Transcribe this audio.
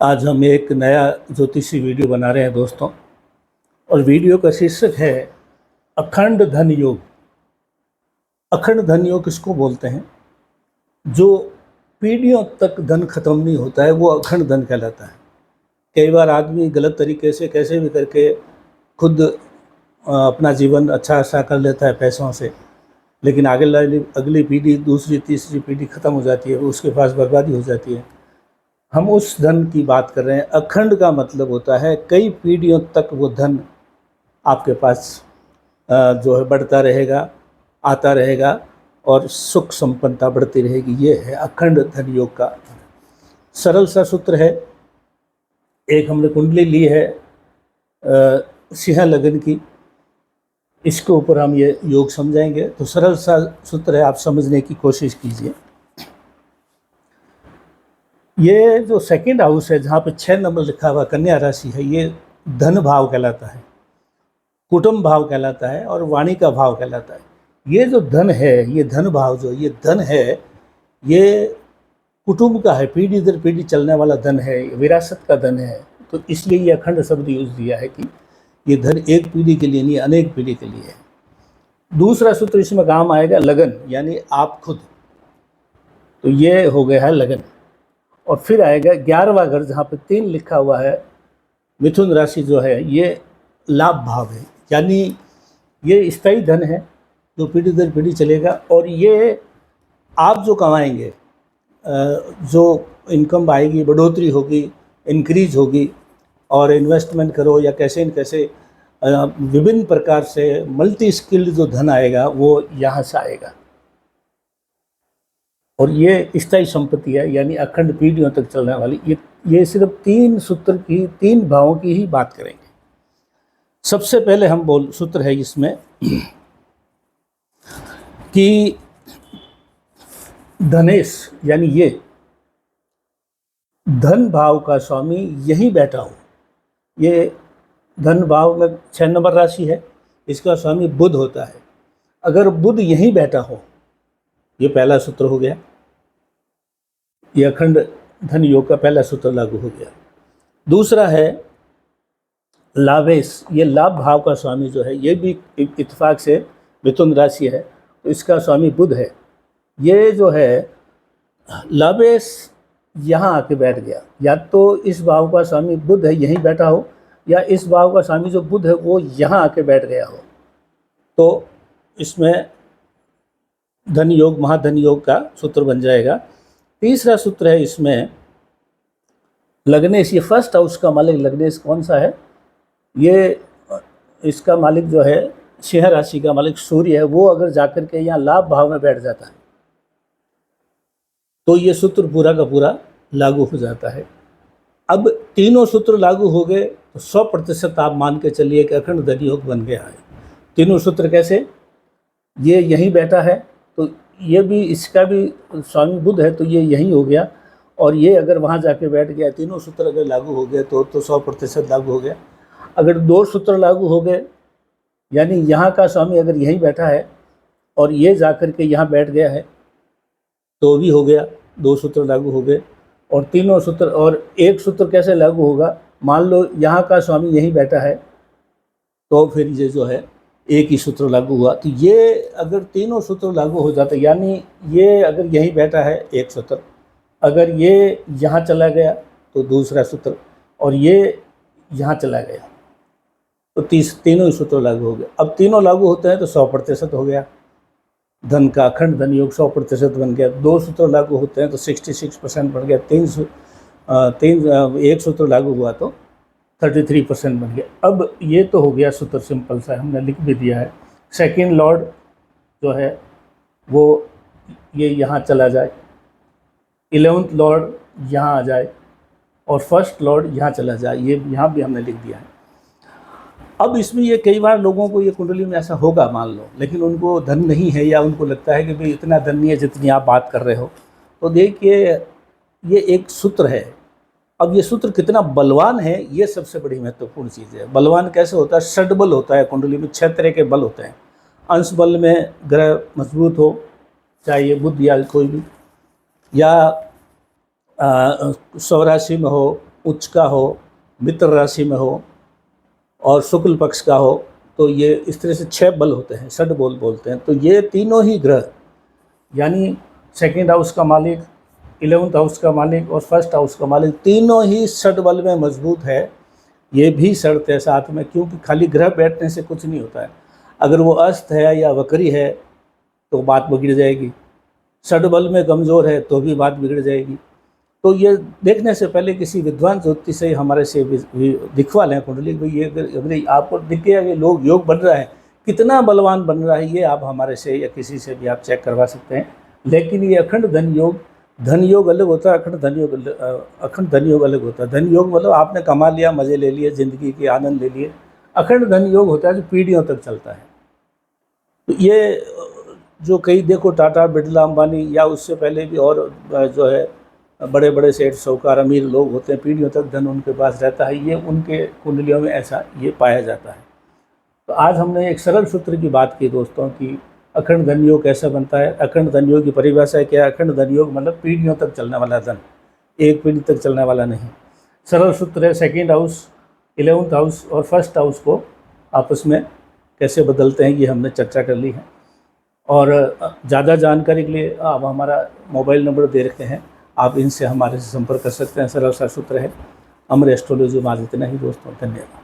आज हम एक नया ज्योतिषी वीडियो बना रहे हैं दोस्तों, और वीडियो का शीर्षक है अखंड धन योग। अखंड धन योग किसको बोलते हैं? जो पीढ़ियों तक धन खत्म नहीं होता है वो अखंड धन कहलाता है। कई बार आदमी गलत तरीके से कैसे भी करके खुद अपना जीवन अच्छा कर लेता है पैसों से, लेकिन अगली पीढ़ी, दूसरी तीसरी पीढ़ी खत्म हो जाती है, उसके पास बर्बादी हो जाती है। हम उस धन की बात कर रहे हैं। अखंड का मतलब होता है कई पीढ़ियों तक वो धन आपके पास जो है बढ़ता रहेगा, आता रहेगा और सुख संपन्नता बढ़ती रहेगी। ये है अखंड धन योग का सरल सा सूत्र है। एक हमने कुंडली ली है सिंह लगन की, इसके ऊपर हम ये योग समझाएंगे। तो सरल सा सूत्र है, आप समझने की कोशिश कीजिए। ये जो सेकंड हाउस है जहाँ पे 6 नंबर लिखा हुआ कन्या राशि है, ये धन भाव कहलाता है, कुटुंब भाव कहलाता है और वाणी का भाव कहलाता है। ये जो धन है, ये धन भाव जो ये धन है, ये कुटुंब का है, पीढ़ी दर पीढ़ी चलने वाला धन है, विरासत का धन है। तो इसलिए ये अखंड शब्द यूज दिया है कि ये धन एक पीढ़ी के लिए नहीं, अनेक पीढ़ी के लिए है। दूसरा सूत्र इसमें काम आएगा लगन, यानी आप खुद। तो ये हो गया है लगन। और फिर आएगा 11वां घर जहाँ पे 3 लिखा हुआ है, मिथुन राशि जो है ये लाभ भाव है, यानी ये स्थायी धन है जो पीढ़ी दर पीढ़ी चलेगा। और ये आप जो कमाएंगे, जो इनकम आएगी, बढ़ोतरी होगी, इंक्रीज होगी, और इन्वेस्टमेंट करो या कैसे न कैसे विभिन्न प्रकार से मल्टी स्किल्ड जो धन आएगा वो यहाँ से आएगा। और ये स्थायी संपत्ति है, यानी अखंड पीढ़ियों तक चलने वाली। ये सिर्फ 3 सूत्र की, 3 भावों की ही बात करेंगे। सबसे पहले हम सूत्र है इसमें कि धनेश, यानी ये धन भाव का स्वामी यही बैठा हो। ये धन भाव में 6 नंबर राशि है, इसका स्वामी बुध होता है। अगर बुध यहीं बैठा हो, ये पहला सूत्र हो गया, ये अखंड धन योग का पहला सूत्र लागू हो गया। दूसरा है लाभेश, ये लाभ भाव का स्वामी जो है, ये भी इत्तेफाक से मिथुन राशि है, तो इसका स्वामी बुध है। ये जो है लाभेश यहाँ आके बैठ गया, या तो इस भाव का स्वामी बुध है यहीं बैठा हो, या इस भाव का स्वामी जो बुध है वो यहाँ आके बैठ गया हो। तो इसमें धन योग, महाधन योग का सूत्र बन जाएगा। तीसरा सूत्र है इसमें लग्नेश। ये फर्स्ट हाउस का मालिक लग्नेश कौन सा है? ये इसका मालिक जो है सिंह राशि का मालिक सूर्य है। वो अगर जाकर के यहाँ लाभ भाव में बैठ जाता है तो ये सूत्र पूरा का पूरा लागू हो जाता है। अब तीनों सूत्र लागू हो गए तो 100% आप मान के चलिए कि अखंड धन योग बन गया है। तीनों सूत्र कैसे? ये यहीं बैठा है तो ये भी, इसका भी स्वामी बुध है तो ये यहीं हो गया, और ये अगर वहाँ जाके बैठ गया, तीनों सूत्र अगर लागू हो गए तो 100% लागू हो गया। अगर 2 सूत्र लागू हो गए, यानी यहाँ का स्वामी अगर यहीं बैठा है और ये जाकर के यहाँ बैठ गया है तो भी हो गया, 2 सूत्र लागू हो गए। और तीनों सूत्र, और एक सूत्र कैसे लागू होगा? मान लो यहाँ का स्वामी यहीं बैठा है तो फिर ये जो है एक ही सूत्र लागू हुआ। तो ये अगर तीनों सूत्र लागू हो जाते, यानी ये अगर यहीं बैठा है एक सूत्र, अगर ये यहाँ चला गया तो दूसरा सूत्र, और ये यहाँ चला गया तो तीनों ही सूत्र लागू हो गए। अब तीनों लागू होते हैं तो 100% हो गया, धन का अखंड धन योग 100% बन गया। 2 सूत्र लागू होते हैं तो 66% बन गया। एक सूत्र लागू हुआ तो 33% बन गया। अब ये तो हो गया सूत्र सिंपल सा, हमने लिख भी दिया है। सेकंड लॉर्ड जो है वो ये यहाँ चला जाए, 11th लॉर्ड यहाँ आ जाए, और फर्स्ट लॉर्ड यहाँ चला जाए, ये यहाँ भी हमने लिख दिया है। अब इसमें ये कई बार लोगों को ये कुंडली में ऐसा होगा मान लो, लेकिन उनको धन नहीं है, या उनको लगता है कि भाई इतना धन नहीं है जितनी आप बात कर रहे हो। तो देखिए ये एक सूत्र है। अब ये सूत्र कितना बलवान है, ये सबसे बड़ी महत्वपूर्ण चीज़ है। बलवान कैसे होता है? षड्बल होता है। कुंडली में 6 तरह के बल होते हैं। अंश बल में ग्रह मजबूत हो, चाहे ये बुध या कोई भी, या स्वराशि में हो, उच्च का हो, मित्र राशि में हो और शुक्ल पक्ष का हो, तो ये इस तरह से 6 बल होते हैं, षड बल बोलते हैं। तो ये तीनों ही ग्रह यानी सेकंड हाउस का मालिक, 11th हाउस का मालिक और फर्स्ट हाउस का मालिक तीनों ही षड बल में मजबूत है। ये भी शर्त है साथ में, क्योंकि खाली ग्रह बैठने से कुछ नहीं होता है। अगर वो अस्त है या वक्री है तो बात बिगड़ जाएगी, षड बल में कमज़ोर है तो भी बात बिगड़ जाएगी। तो ये देखने से पहले किसी विद्वान ज्योतिष से हमारे से दिखवा लें कुंडली, भाई ये अगर आपको दिख गया कि लोग योग बन रहा है, कितना बलवान बन रहा है, ये आप हमारे से या किसी से भी आप चेक करवा सकते हैं। लेकिन ये अखंड धन योग अलग होता है, अखंड धन योग अलग होता है। धन योग मतलब आपने कमा लिया, मज़े ले लिए, ज़िंदगी के आनंद ले लिए। अखंड धन योग होता है जो पीढ़ियों तक चलता है। तो ये जो कई देखो टाटा, बिरला, अंबानी या उससे पहले भी और जो है बड़े बड़े सेठ, साहूकार, अमीर लोग होते हैं, पीढ़ियों तक धन उनके पास रहता है, ये उनके कुंडलियों में ऐसा ये पाया जाता है। तो आज हमने एक सरल सूत्र की बात की दोस्तों कि अखंड धन योग कैसे बनता है। अखंड धन योग की परिभाषा क्या है? अखंड धन योग मतलब पीढ़ियों तक चलने वाला धन, एक पीढ़ी तक चलने वाला नहीं। सरल सूत्र है, सेकंड हाउस, 11th हाउस और फर्स्ट हाउस को आपस में कैसे बदलते हैं, ये हमने चर्चा कर ली है। और ज़्यादा जानकारी के लिए आप हमारा मोबाइल नंबर दे रखे हैं, आप इनसे हमारे से संपर्क कर सकते हैं। सरल सा सूत्र है। अमर एस्ट्रोलॉजी में आज इतना ही दोस्तों, धन्यवाद।